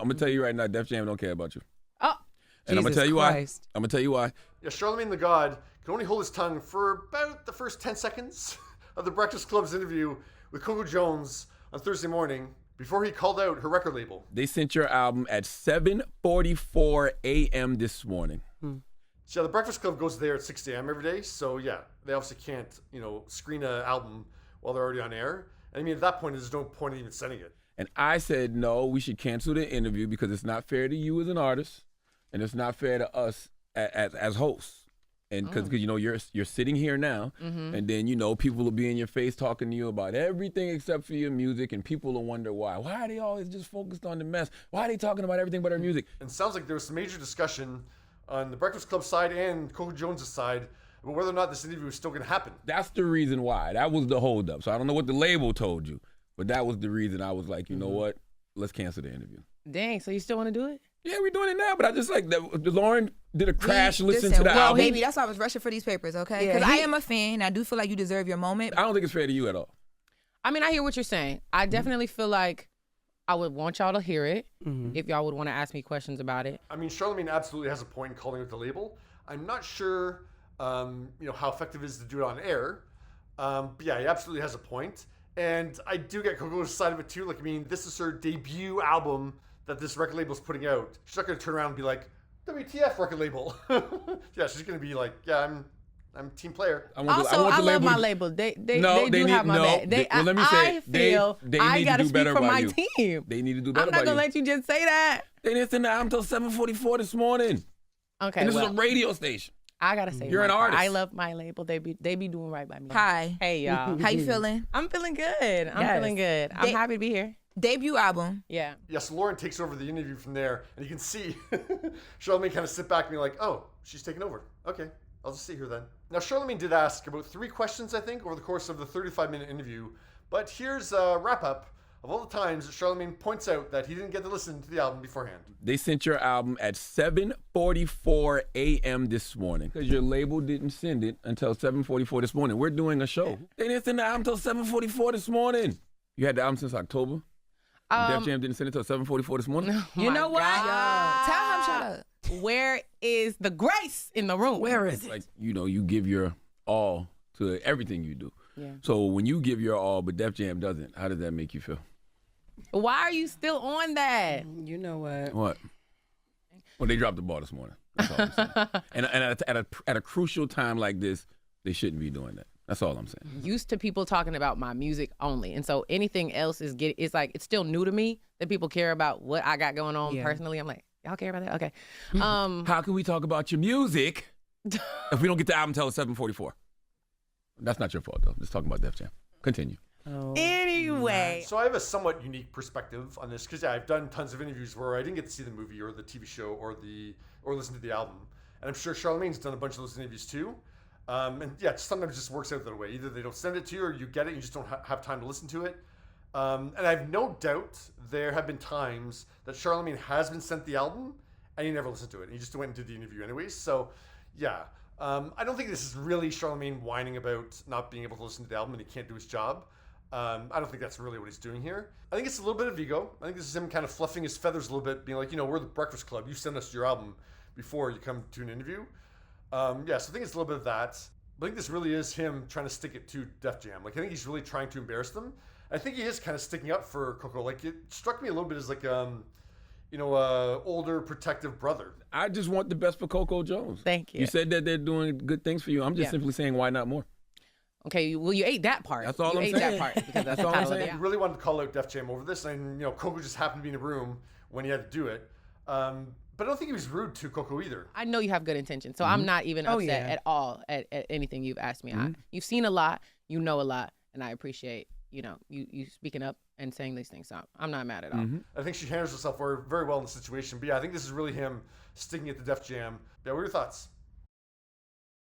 I'm gonna tell you right now, Def Jam don't care about you. Oh, and I'm gonna tell you Christ. why. I'm gonna tell you why. Yeah, Charlamagne Tha God can only hold his tongue for about the first 10 seconds of the Breakfast Club's interview with Coco Jones on Thursday morning before he called out her record label. They sent your album at 7:44 a.m. this morning. So yeah, the Breakfast Club goes there at 6 a.m. every day. So yeah, they obviously can't, screen an album while they're already on air. I mean, at that point, there's no point in even sending it. And I said, no, we should cancel the interview because it's not fair to you as an artist, and it's not fair to us as hosts. And because you're sitting here now, and then people will be in your face talking to you about everything except for your music, and people will wonder why. Why are they always just focused on the mess? Why are they talking about everything but our music? And it sounds like there was some major discussion on the Breakfast Club side and Coco Jones' side about whether or not this interview is still going to happen. That's the reason why. That was the holdup. So I don't know what the label told you, but that was the reason I was like, you know what? Let's cancel the interview. dang. So you still want to do it? Yeah, we're doing it now, but I just like that. Lauren did a crash listen to the album. Baby, that's why I was rushing for these papers, okay? Because I am a fan. I do feel like you deserve your moment. I don't think it's fair to you at all. I mean, I hear what you're saying. I definitely feel like I would want y'all to hear it if y'all would want to ask me questions about it. I mean, Charlamagne absolutely has a point in calling out the label. I'm not sure, how effective it is to do it on air. But yeah, he absolutely has a point. And I do get Coco's side of it too. Like, I mean, this is her debut album that this record label is putting out. She's not going to turn around and be like, WTF record label. Yeah, she's going to be like, yeah, I'm team player. I love my label. They do have my back. I feel I got to speak for my team. They need to do better. I'm not going to let you just say that. They didn't send the album until 7:44 this morning. Okay, and this is a radio station. I gotta say, you're an artist. I love my label. They be doing right by me. Hi. Hey y'all. How you feeling? I'm feeling good. I'm feeling good. I'm happy to be here. Debut album. Yeah. Yes, Lauren takes over the interview from there, and you can see Charlamagne kind of sit back and be like, oh, she's taking over. Okay, I'll just sit here then. Now, Charlamagne did ask about 3 questions, I think, over the course of the 35-minute interview, but here's a wrap-up of all the times that Charlamagne points out that he didn't get to listen to the album beforehand. They sent your album at 7:44 a.m. this morning because your label didn't send it until 7:44 this morning. We're doing a show. They didn't send the album until 7:44 this morning. You had the album since October? Def Jam didn't send it until 7:44 this morning? You know what? Tell him shut up. Where is the grace in the room? Where is it? Like, you give your all to everything you do. Yeah. So when you give your all, but Def Jam doesn't, how does that make you feel? Why are you still on that? You know what? What? Well, they dropped the ball this morning. That's all I'm saying. and at a crucial time like this, they shouldn't be doing that. That's all I'm saying. Used to people talking about my music only, and so anything else it's like it's still new to me that people care about what I got going on personally. I'm like, y'all care about that? Okay. How can we talk about your music if we don't get the album until 7:44? That's not your fault though. Just talking about Def Jam. Continue. Oh. Anyway. So I have a somewhat unique perspective on this because I've done tons of interviews where I didn't get to see the movie or the TV show or listen to the album, and I'm sure Charlamagne's done a bunch of those interviews too. And yeah, sometimes it just works out that way. Either they don't send it to you or you get it and you just don't have time to listen to it. And I have no doubt there have been times that Charlamagne has been sent the album and he never listened to it. And he just went and did the interview anyways. So yeah, I don't think this is really Charlamagne whining about not being able to listen to the album and he can't do his job. I don't think that's really what he's doing here. I think it's a little bit of ego. I think this is him kind of fluffing his feathers a little bit, being like, we're the Breakfast Club. You send us your album before you come to an interview. So I think it's a little bit of that. I think this really is him trying to stick it to Def Jam. Like, I think he's really trying to embarrass them. I think he is kind of sticking up for Coco. Like, it struck me a little bit as like, older protective brother. I just want the best for Coco Jones. Thank you. You said that they're doing good things for you. I'm just simply saying, why not more? Okay, well, you ate that part. That's all I'm saying. You ate that part because that's all I'm saying. He really wanted to call out Def Jam over this, and Coco just happened to be in a room when he had to do it. But I don't think he was rude to Coco either. I know you have good intentions, so I'm not even upset at all at anything you've asked me. You've seen a lot, you know a lot, and I appreciate you speaking up and saying these things. So I'm not mad at all. I think she handles herself very well in the situation. But yeah, I think this is really him sticking it to Def Jam. Yeah, what are your thoughts?